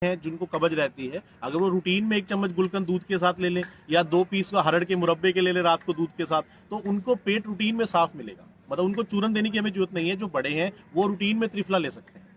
हैं जिनको कब्ज रहती है, अगर वो रूटीन में 1 चम्मच गुलकंद दूध के साथ ले लें या 2 पीस हरड़ के मुरब्बे के ले लें रात को दूध के साथ, तो उनको पेट रूटीन में साफ मिलेगा। मतलब उनको चूरन देने की हमें जरूरत नहीं है। जो बड़े हैं वो रूटीन में त्रिफला ले सकते हैं।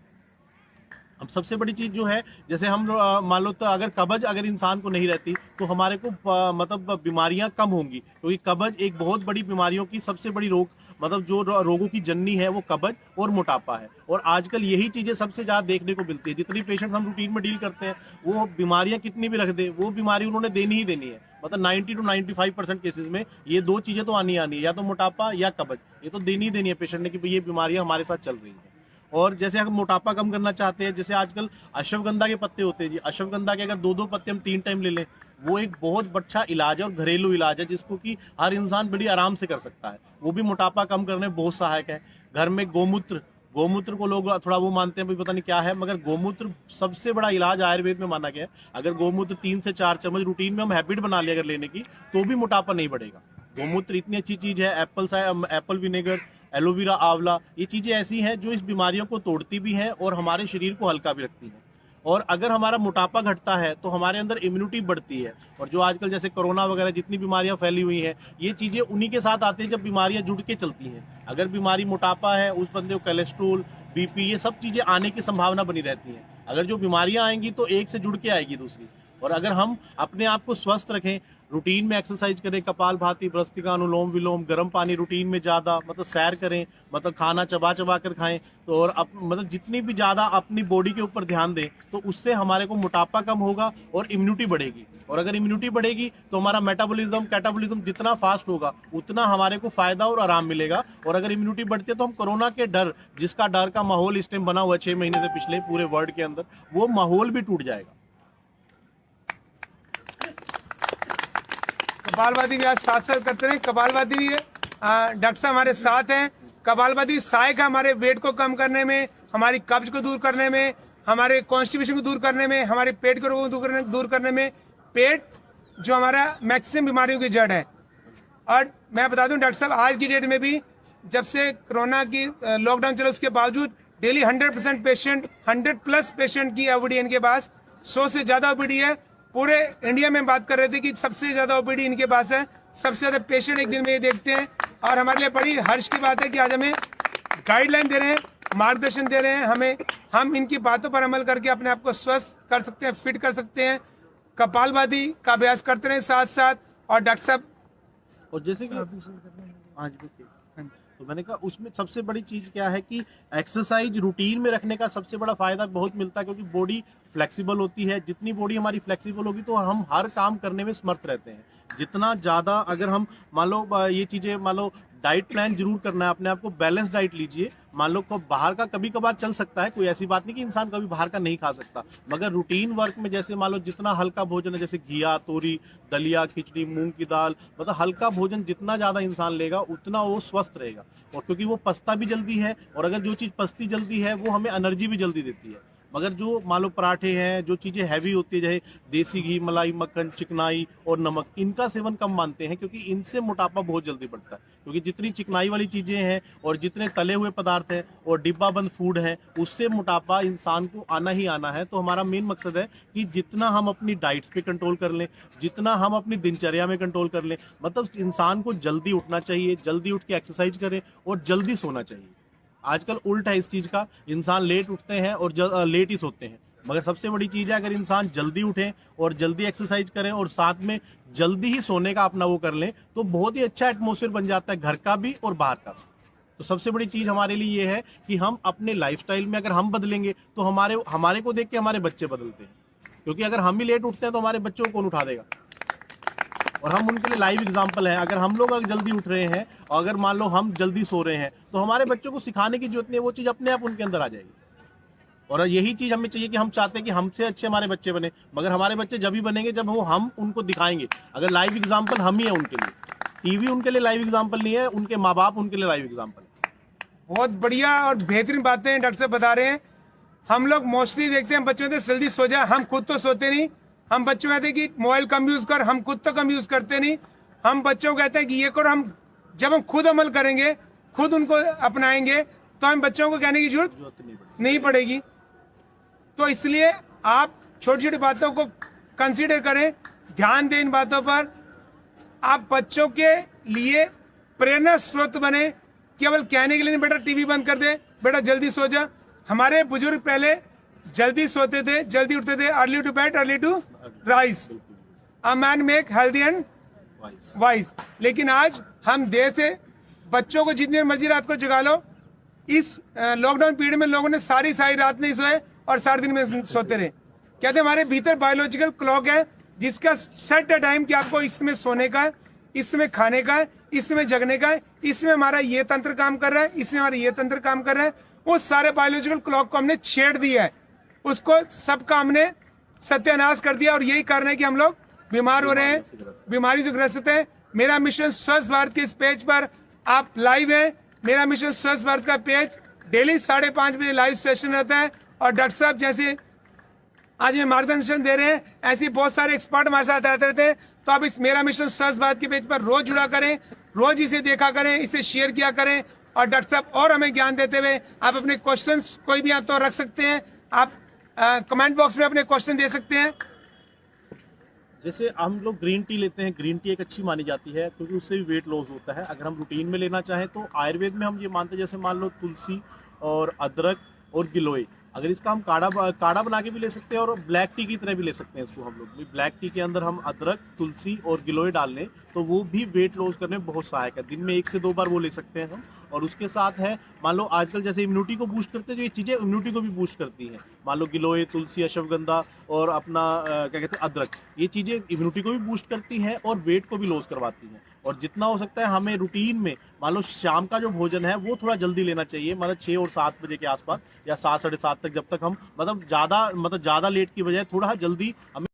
अब सबसे बड़ी चीज जो है, जैसे हम मान लो तो अगर कब्ज अगर इंसान को नहीं रहती तो हमारे को मतलब बीमारियां कम होंगी, क्योंकि कब्ज एक बहुत बड़ी बीमारियों की सबसे बड़ी रोग, मतलब जो रोगों की जननी है वो कब्ज और मोटापा है। और आजकल यही चीजें सबसे ज्यादा देखने को मिलती है। जितनी पेशेंट हम रूटीन में डील करते हैं, वो बीमारियां कितनी भी रख दे, वो बीमारी उन्होंने देनी ही देनी है। मतलब 90 to 95% केसेस में ये दो चीजें तो आनी आनी है, या तो मोटापा या कब्ज, ये तो देनी ही देनी है पेशेंट ने कि ये बीमारियां हमारे साथ चल रही हैं। और जैसे हम मोटापा कम करना चाहते हैं, जैसे आजकल अश्वगंधा के पत्ते होते हैं जी, अश्वगंधा के अगर 2-2 पत्ते हम 3 टाइम ले लें, वो एक बहुत अच्छा इलाज है और घरेलू इलाज है जिसको कि हर इंसान बड़ी आराम से कर सकता है। वो भी मोटापा कम करने में बहुत सहायक है। घर में गोमूत्र, गोमूत्र को लोग थोड़ा वो मानते हैं, पता नहीं क्या है, मगर गोमूत्र सबसे बड़ा इलाज आयुर्वेद में माना गया है। अगर गोमूत्र 3 से 4 चम्मच रूटीन में हम हैबिट बना लिया अगर लेने की, तो भी मोटापा नहीं बढ़ेगा। गोमूत्र इतनी अच्छी चीज है। एप्पल विनेगर, एलोवेरा, आंवला, ये चीजें ऐसी हैं जो इस बीमारियों को तोड़ती भी हैं और हमारे शरीर को हल्का भी रखती हैं। और अगर हमारा मोटापा घटता है तो हमारे अंदर इम्यूनिटी बढ़ती है। और जो आजकल जैसे कोरोना वगैरह जितनी बीमारियां फैली हुई हैं, ये चीजें उन्हीं के साथ आती हैं जब बीमारियां जुड़ के चलती हैं। अगर बीमारी मोटापा है, उस बंदे को कोलेस्ट्रोल, बीपी, ये सब चीजें आने की संभावना बनी रहती है। अगर जो बीमारियां आएंगी तो एक से जुड़ के आएगी दूसरी। और अगर हम अपने आप को स्वस्थ रखें, रूटीन में एक्सरसाइज करें, कपालभाति, भ्रस्त्रिका, अनुलोम विलोम, गर्म पानी रूटीन में ज्यादा, मतलब सैर करें, मतलब खाना चबा चबा कर खाएं, तो और मतलब जितनी भी ज्यादा अपनी बॉडी के ऊपर ध्यान दें, तो उससे हमारे को मोटापा कम होगा और इम्यूनिटी बढ़ेगी। और अगर इम्यूनिटी बढ़ेगी तो हमारा मेटाबॉलिज्म, कैटाबॉलिज्म जितना फास्ट होगा उतना हमारे को फायदा और आराम मिलेगा। और अगर इम्यूनिटी बढ़ती है तो हम कोरोना के डर, जिसका डर का माहौल इस टाइम बना हुआ है 6 महीने से पिछले पूरे वर्ल्ड के अंदर, वो माहौल भी टूट जाएगा। कपालभाति भी आज साथ साथ करते रहे। कपालभाति भी डॉक्टर साहब हमारे साथ हैं। कपालभाति सहायक है हमारे वेट को कम करने में, हमारी कब्ज को दूर करने में, हमारे कॉन्स्टिपेशन को दूर करने में, हमारे पेट के रोगों को दूर करने में। पेट जो हमारा मैक्सिमम बीमारियों की जड़ है। और मैं बता दूं डॉक्टर साहब, आज की डेट में भी जब से कोरोना की लॉकडाउन चला उसके बावजूद डेली 100% पेशेंट, 100+ पेशेंट की ओपीडी इनके पास, 100 से ज्यादा ओपीडी है। पूरे इंडिया में बात कर रहे थे कि सबसे ज्यादा ओपीडी इनके पास है, सबसे ज्यादा पेशेंट एक दिन में ये देखते हैं। और हमारे लिए बड़ी हर्ष की बात है कि आज हमें गाइडलाइन दे रहे हैं, मार्गदर्शन दे रहे हैं हम इनकी बातों पर अमल करके अपने आप को स्वस्थ कर सकते हैं, फिट कर सकते हैं। कपालभाति का अभ्यास करते रहे साथ साथ। और डॉक्टर साहब, और जैसे कि आज भी तो मैंने कहा उसमें सबसे बड़ी चीज क्या है कि एक्सरसाइज रूटीन में रखने का सबसे बड़ा फायदा बहुत मिलता है, क्योंकि बॉडी फ्लेक्सिबल होती है। जितनी बॉडी हमारी फ्लेक्सिबल होगी तो हम हर काम करने में समर्थ रहते हैं। जितना ज्यादा अगर हम मान लो ये चीजें, मान लो डाइट प्लान जरूर करना है, अपने आप को बैलेंस डाइट लीजिए। मान लो को बाहर का कभी कभार चल सकता है, कोई ऐसी बात नहीं कि इंसान कभी बाहर का नहीं खा सकता, मगर रूटीन वर्क में जैसे मान लो जितना हल्का भोजन है, जैसे घिया, तोरी, दलिया, खिचड़ी, मूंग की दाल, मतलब हल्का भोजन जितना ज्यादा इंसान लेगा उतना वो स्वस्थ रहेगा। और क्योंकि वो पचता भी जल्दी है, और अगर जो चीज पचती जल्दी है वो हमें एनर्जी भी जल्दी देती है। मगर जो मान लो पराठे हैं, जो चीजें हैवी होती है, जैसे देसी घी, मलाई, मक्खन, चिकनाई और नमक, इनका सेवन कम मानते हैं, क्योंकि इनसे मोटापा बहुत जल्दी बढ़ता है। क्योंकि जितनी चिकनाई वाली चीजें हैं और जितने तले हुए पदार्थ हैं और डिब्बाबंद फूड है, उससे मोटापा इंसान को आना ही आना है। तो हमारा मेन मकसद है कि जितना हम अपनी डाइट्स पे कंट्रोल कर लें, जितना हम अपनी दिनचर्या में कंट्रोल कर लें, मतलब इंसान को जल्दी उठना चाहिए, जल्दी उठ के एक्सरसाइज करें और जल्दी सोना चाहिए। आजकल उल्टा है इस चीज का, इंसान लेट उठते हैं और लेट ही सोते हैं। मगर सबसे बड़ी चीज है, अगर इंसान जल्दी उठे और जल्दी एक्सरसाइज करें और साथ में जल्दी ही सोने का अपना वो कर लें, तो बहुत ही अच्छा एटमॉस्फेयर बन जाता है, घर का भी और बाहर का भी। तो सबसे बड़ी चीज हमारे लिए ये है कि हम अपने लाइफस्टाइल में अगर हम बदलेंगे तो हमारे को देख के हमारे बच्चे बदलते हैं। क्योंकि अगर हम ही लेट उठते हैं तो हमारे बच्चों को कौन उठा देगा। और हम उनके लिए लाइव एग्जाम्पल हैं। अगर हम लोग अगर जल्दी उठ रहे हैं और अगर मान लो हम जल्दी सो रहे हैं, तो हमारे बच्चों को सिखाने की जरूरत नहीं है, वो चीज अपने आप उनके अंदर आ जाएगी। और यही चीज हमें चाहिए कि हम चाहते हैं कि हमसे अच्छे हमारे बच्चे बने, मगर हमारे बच्चे जब ही बनेंगे जब वो हम उनको दिखाएंगे। अगर लाइव एग्जाम्पल हम ही है उनके लिए, टीवी उनके लिए लाइव एग्जाम्पल नहीं है, उनके माँ बाप उनके लिए लाइव एग्जाम्पल है। बहुत बढ़िया और बेहतरीन बातें डॉक्टर साहब बता रहे हैं। हम लोग मोस्टली देखते हैं बच्चों से जल्दी सो जाए, हम खुद तो सोते नहीं। हम बच्चों कहते हैं कि मोबाइल कम यूज कर, हम खुद तो कम यूज करते नहीं। हम बच्चों को कहते हैं कि ये करो, जब हम खुद अमल करेंगे, खुद उनको अपनाएंगे, तो हम बच्चों को कहने की जरूरत नहीं पड़ेगी। तो इसलिए आप छोटी छोटी बातों को कंसीडर करें, ध्यान दें इन बातों पर। आप बच्चों के लिए प्रेरणा स्रोत बने, केवल कहने के लिए नहीं बेटा टीवी बंद कर दे, बेटा जल्दी सो जा। हमारे बुजुर्ग पहले जल्दी सोते थे, जल्दी उठते थे, early to bed early to rise, a man make healthy and wise. लेकिन आज हम देर से बच्चों को जितनी मर्जी रात को जगा लो, इस लॉकडाउन पीरियड में लोगों ने सारी रात नहीं सोए और सारे दिन में सोते रहे। कहते हमारे भीतर बायोलॉजिकल क्लॉक है जिसका सेट टाइम कि आपको इसमें सोने का है, इसमें खाने का है, इसमें जगने का है, इसमें हमारा ये तंत्र काम कर रहा है, इसमें हमारा ये तंत्र काम कर रहा है। वो सारे बायोलॉजिकल क्लॉक को हमने छेड़ दिया है, उसको सबका हमने सत्यानाश कर दिया और यही कारण है कि हम लोग बीमार हो रहे हैं, बीमारी से ग्रसित हैं। मेरा मिशन स्वस्थ भारत के इस पेज पर आप लाइव हैं। मेरा मिशन स्वस्थ भारत का पेज डेली 5:30 बजे लाइव सेशन रहता है और डॉक्टर साहब जैसे आज में मार्गदर्शन दे रहे हैं, ऐसे बहुत सारे एक्सपर्ट हमारे साथ आते रहते हैं। तो आप इस मेरा मिशन स्वस्थ भारत के पेज पर रोज जुड़ा करें, रोज इसे देखा करें, इसे शेयर किया करें और डॉक्टर साहब और हमें ज्ञान देते हुए आप अपने क्वेश्चंस कोई भी आप तो रख सकते हैं, आप कमेंट बॉक्स में अपने क्वेश्चन दे सकते हैं। जैसे हम लोग ग्रीन टी लेते हैं, ग्रीन टी एक अच्छी मानी जाती है क्योंकि उससे भी वेट लॉस होता है। अगर हम रूटीन में लेना चाहें तो आयुर्वेद में हम ये मानते हैं, जैसे मान लो तुलसी और अदरक और गिलोय, अगर इसका हम काढ़ा बना के भी ले सकते हैं और ब्लैक टी की तरह भी ले सकते हैं इसको हम लोग। ब्लैक टी के अंदर हम अदरक, तुलसी और गिलोय डाल लें तो वो भी वेट लॉस करने में बहुत सहायक है। दिन में 1 से 2 बार वो ले सकते हैं हम। और उसके साथ है, मान लो आजकल जैसे इम्यूनिटी को बूस्ट करते हैं, जो ये चीज़ें इम्यूनिटी को भी बूस्ट करती हैं। मान लो गिलोय, तुलसी, अश्वगंधा और अपना क्या कहते हैं अदरक, ये चीज़ें इम्यूनिटी को भी बूस्ट करती हैं और वेट को भी लॉस करवाती हैं। और जितना हो सकता है हमें रूटीन में, मान लो शाम का जो भोजन है वो थोड़ा जल्दी लेना चाहिए, मतलब 6 और 7 बजे के आसपास या 7 साढ़े 7 तक, जब तक हम मतलब ज़्यादा लेट की बजाय थोड़ा जल्दी हमें